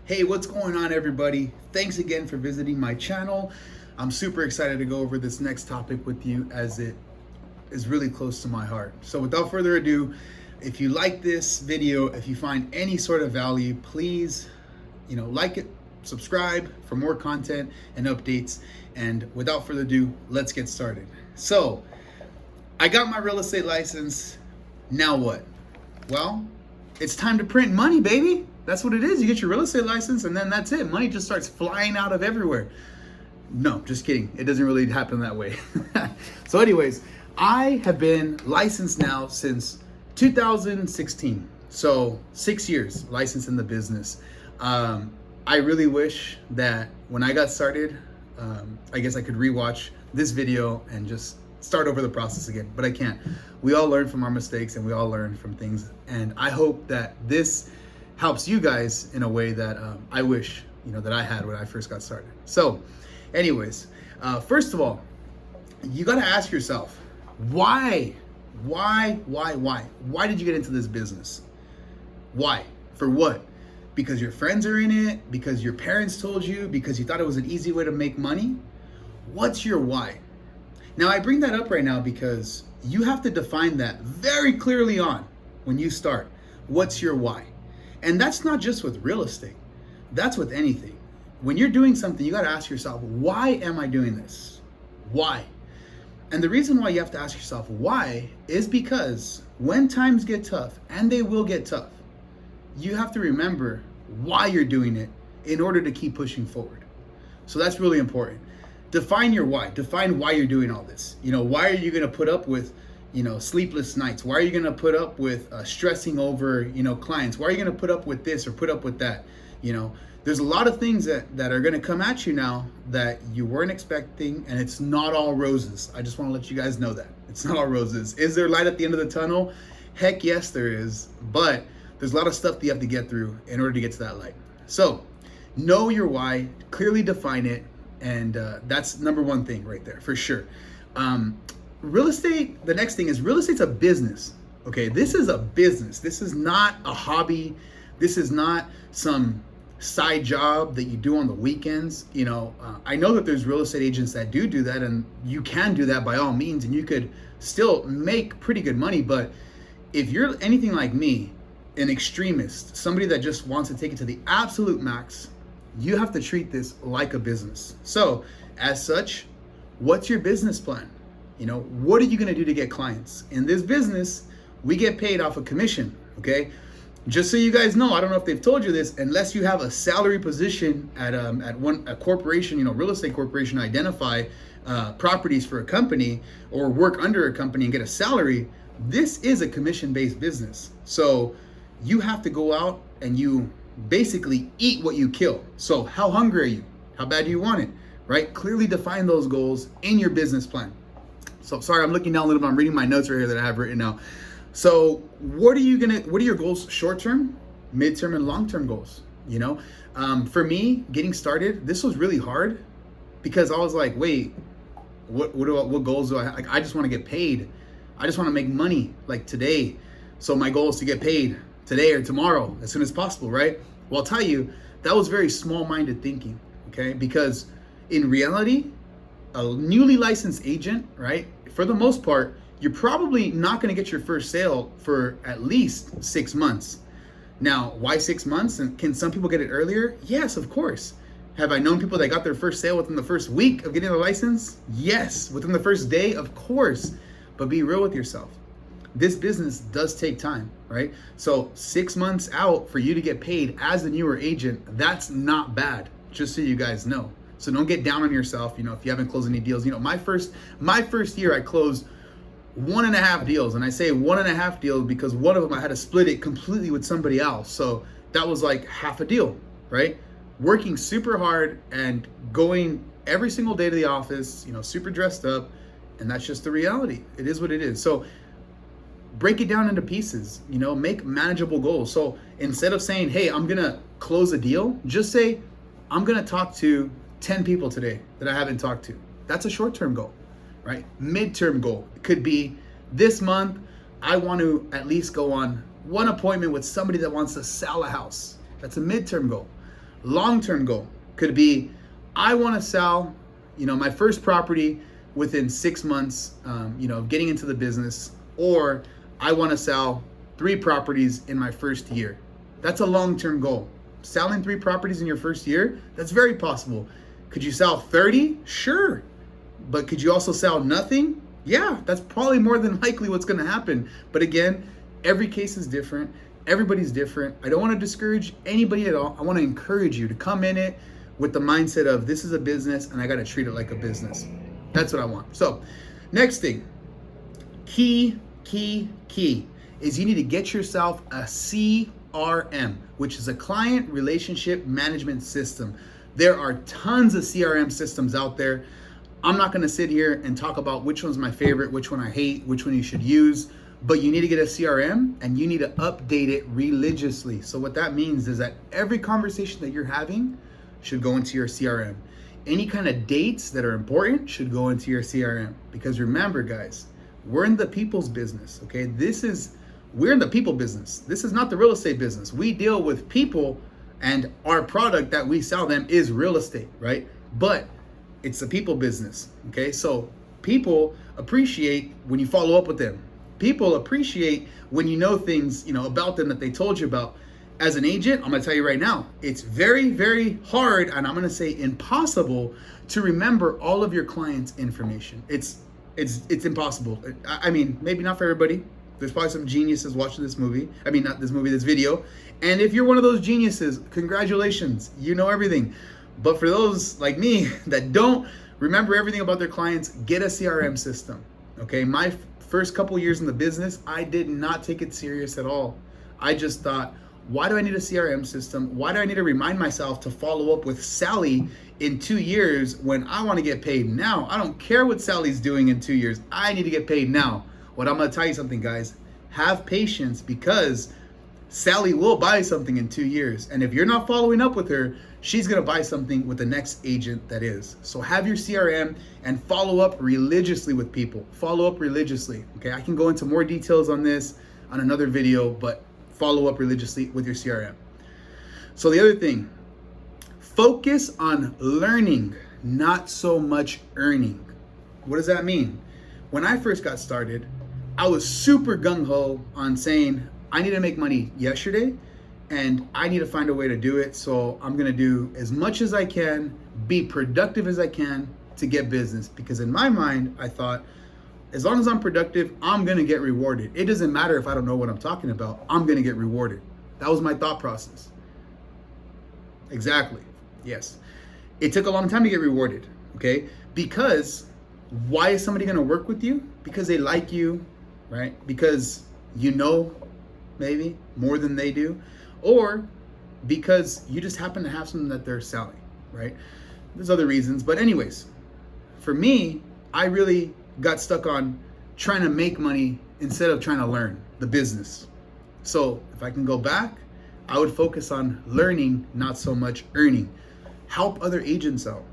Hey, what's going on, everybody? Thanks again for visiting my channel. I'm super excited to go over this next topic with you as it is really close to my heart. So without further ado, if you like this video, if you find any sort of value, please, like it, subscribe for more content and updates. And without further ado, let's get started. So I got my real estate license. Now what? Well, it's time to print money, baby. That's what it is. You get your real estate license and then that's it. Money just starts flying out of everywhere. No, just kidding. It doesn't really happen that way. So anyways, I have been licensed now since 2016. So 6 years licensed in the business. I really wish that when I got started, I guess I could rewatch this video and just start over the process again, but I can't. We all learn from our mistakes and we all learn from things. And I hope that this helps you guys in a way that I wish, that I had when I first got started. So anyways, first of all, you got to ask yourself, why did you get into this business? Why? For what? Because your friends are in it? Because your parents told you? Because you thought it was an easy way to make money? What's your why? Now, I bring that up right now because you have to define that very clearly on when you start. What's your why? And that's not just with real estate. That's with anything. When you're doing something, you got to ask yourself, why am I doing this? Why? And the reason why you have to ask yourself why is because when times get tough, and they will get tough, you have to remember why you're doing it in order to keep pushing forward. So that's really important. Define your why. Define why you're doing all this. Why are you going to put up with, sleepless nights? Why are you going to put up with stressing over, clients? Why are you going to put up with this or put up with that? There's a lot of things that are going to come at you now that you weren't expecting, and it's not all roses. I just want to let you guys know that. It's not all roses. Is there light at the end of the tunnel? Heck yes, there is. But there's a lot of stuff that you have to get through in order to get to that light. So know your why, clearly define it, and that's number one thing right there, for sure. Real estate, the next thing is real estate's a business. Okay, this is a business. This is not a hobby. This is not some side job that you do on the weekends. I know that there's real estate agents that do that, and you can do that by all means, and you could still make pretty good money. But if you're anything like me, an extremist, somebody that just wants to take it to the absolute max, you have to treat this like a business. So as such, what's your business plan? What are you going to do to get clients? In this business, we get paid off a commission. Okay. Just so you guys know, I don't know if they've told you this, unless you have a salary position at a corporation, real estate corporation, identify properties for a company or work under a company and get a salary, this is a commission-based business. So you have to go out and you basically eat what you kill. So how hungry are you? How bad do you want it? Right? Clearly define those goals in your business plan. So sorry, I'm looking down a little bit. I'm reading my notes right here that I have written now. So what are your goals? Short-term, mid-term, and long-term goals? For me, getting started, this was really hard because I was like, wait, what goals do I have? Like, I just want to get paid. I just want to make money like today. So my goal is to get paid today or tomorrow as soon as possible, right? Well, I'll tell you, that was very small-minded thinking, okay? Because in reality, a newly licensed agent, right, for the most part, you're probably not going to get your first sale for at least 6 months. Now, why 6 months? And can some people get it earlier? Yes, of course. Have I known people that got their first sale within the first week of getting a license? Yes. Within the first day? Of course. But be real with yourself. This business does take time, right? So 6 months out for you to get paid as a newer agent, that's not bad, just so you guys know. So don't get down on yourself, if you haven't closed any deals. My first year I closed 1.5 deals. And I say 1.5 deals because one of them I had to split it completely with somebody else. So that was like half a deal, right? Working super hard and going every single day to the office, super dressed up. And that's just the reality. It is what it is. So break it down into pieces, make manageable goals. So instead of saying, hey, I'm going to close a deal, just say, I'm going to talk to 10 people today that I haven't talked to. That's a short-term goal, right? Mid-term goal could be this month, I want to at least go on one appointment with somebody that wants to sell a house. That's a midterm goal. Long-term goal could be, I want to sell, my first property within 6 months, of getting into the business, or I want to sell 3 properties in my first year. That's a long-term goal. Selling 3 properties in your first year, that's very possible. Could you sell 30? Sure. But could you also sell nothing? Yeah, that's probably more than likely what's going to happen. But again, every case is different. Everybody's different. I don't want to discourage anybody at all. I want to encourage you to come in it with the mindset of, this is a business and I got to treat it like a business. That's what I want. So next thing, key is you need to get yourself a CRM, which is a client relationship management system. There are tons of CRM systems out there. I'm not going to sit here and talk about which one's my favorite, which one I hate, which one you should use, but you need to get a CRM and you need to update it religiously. So what that means is that every conversation that you're having should go into your CRM. Any kind of dates that are important should go into your CRM. Because remember, guys, we're in the people's business, okay? We're in the people business. This is not the real estate business. We deal with people, and our product that we sell them is real estate, right? But it's the people business, okay? So people appreciate when you follow up with them. People appreciate when you know things, about them that they told you about. As an agent, I'm gonna tell you right now, it's very, very hard, and I'm gonna say impossible, to remember all of your clients' information. It's impossible. I mean, maybe not for everybody. There's probably some geniuses watching this movie. I mean, not this movie, this video. And if you're one of those geniuses, congratulations, you know everything. But for those like me that don't remember everything about their clients, get a CRM system, okay? My first couple years in the business, I did not take it serious at all. I just thought, why do I need a CRM system? Why do I need to remind myself to follow up with Sally in 2 years when I want to get paid now? I don't care what Sally's doing in 2 years. I need to get paid now. What I'm going to tell you something, guys, have patience, because Sally will buy something in 2 years. And if you're not following up with her, she's going to buy something with the next agent that is. So have your CRM and follow up religiously with people. Follow up religiously. Okay, I can go into more details on this on another video, but follow up religiously with your CRM. So the other thing, focus on learning, not so much earning. What does that mean? When I first got started, I was super gung-ho on saying, I need to make money yesterday and I need to find a way to do it. So I'm going to do as much as I can, be productive as I can to get business. Because in my mind, I thought, as long as I'm productive, I'm going to get rewarded. It doesn't matter if I don't know what I'm talking about. I'm going to get rewarded. That was my thought process. Exactly. Yes. It took a long time to get rewarded. Okay. Because why is somebody going to work with you? Because they like you, right? Because maybe more than they do, or because you just happen to have something that they're selling, right? There's other reasons. But anyways, for me, I really got stuck on trying to make money instead of trying to learn the business. So if I can go back, I would focus on learning, not so much earning. Help other agents out.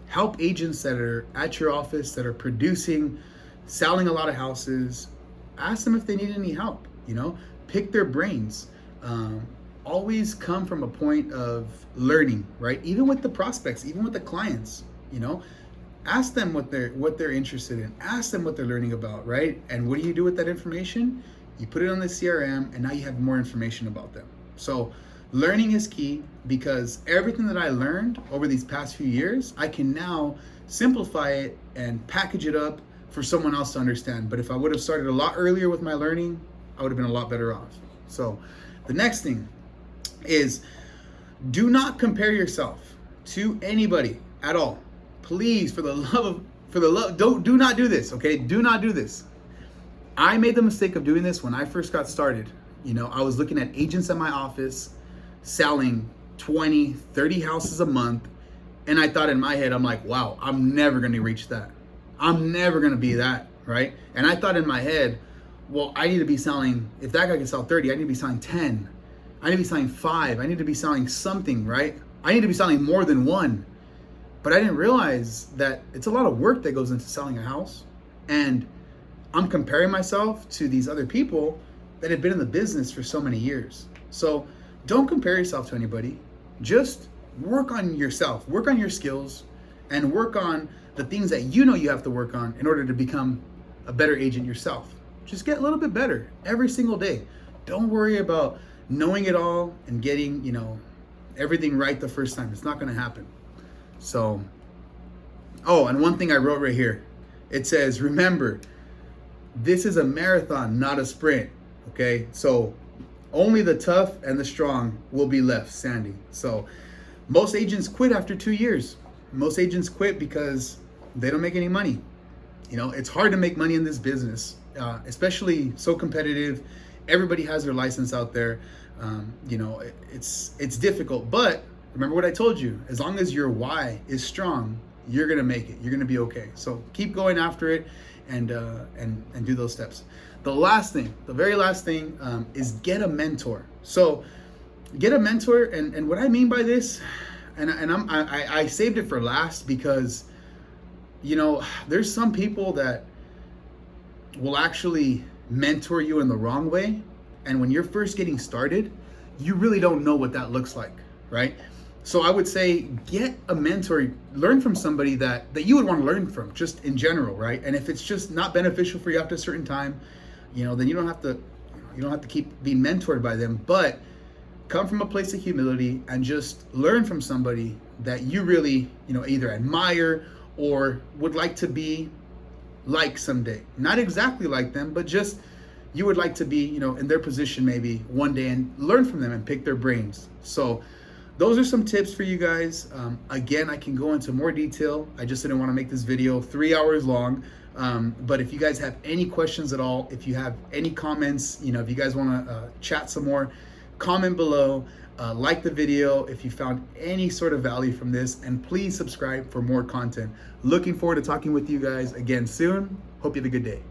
Help agents that are at your office, that are producing, selling a lot of houses. Ask them if they need any help, pick their brains. Always come from a point of learning, right? Even with the prospects, even with the clients, ask them what they're interested in. Ask them what they're learning about, right? And what do you do with that information? You put it on the CRM, and now you have more information about them. So learning is key, because everything that I learned over these past few years, I can now simplify it and package it up for someone else to understand. But if I would have started a lot earlier with my learning, I would have been a lot better off. So the next thing is, do not compare yourself to anybody at all. Please, do not do this, okay? Do not do this. I made the mistake of doing this when I first got started. I was looking at agents at my office selling 20, 30 houses a month. And I thought in my head, I'm like, wow, I'm never going to reach that. I'm never going to be that, right? And I thought in my head, well, I need to be selling, if that guy can sell 30, I need to be selling 10. I need to be selling 5. I need to be selling something, right? I need to be selling more than one. But I didn't realize that it's a lot of work that goes into selling a house. And I'm comparing myself to these other people that have been in the business for so many years. So don't compare yourself to anybody. Just work on yourself, work on your skills, and work on the things that you know you have to work on in order to become a better agent yourself. Just get a little bit better every single day. Don't worry about knowing it all and getting, everything right the first time. It's not going to happen. So, oh, and one thing I wrote right here. It says, remember, this is a marathon, not a sprint. Okay? So, only the tough and the strong will be left standing. So, most agents quit after 2 years. Most agents quit because they don't make any money. It's hard to make money in this business, especially so competitive. Everybody has their license out there. It's difficult. But remember what I told you. As long as your why is strong, you're gonna make it. You're gonna be okay. So keep going after it, and do those steps. The very last thing, is get a mentor. So get a mentor, and what I mean by this, and I saved it for last because there's some people that will actually mentor you in the wrong way, and when you're first getting started, you really don't know what that looks like, right? So I would say get a mentor, learn from somebody that you would want to learn from, just in general, right? And if it's just not beneficial for you after a certain time, then you don't have to keep being mentored by them, but come from a place of humility and just learn from somebody that you really, either admire or would like to be like someday. Not exactly like them, but just you would like to be, in their position maybe one day, and learn from them and pick their brains. So those are some tips for you guys. Again, I can go into more detail. I just didn't want to make this video 3 hours long. But if you guys have any questions at all, if you have any comments, if you guys want to chat some more, comment below, like the video if you found any sort of value from this, and please subscribe for more content. Looking forward to talking with you guys again soon. Hope you have a good day.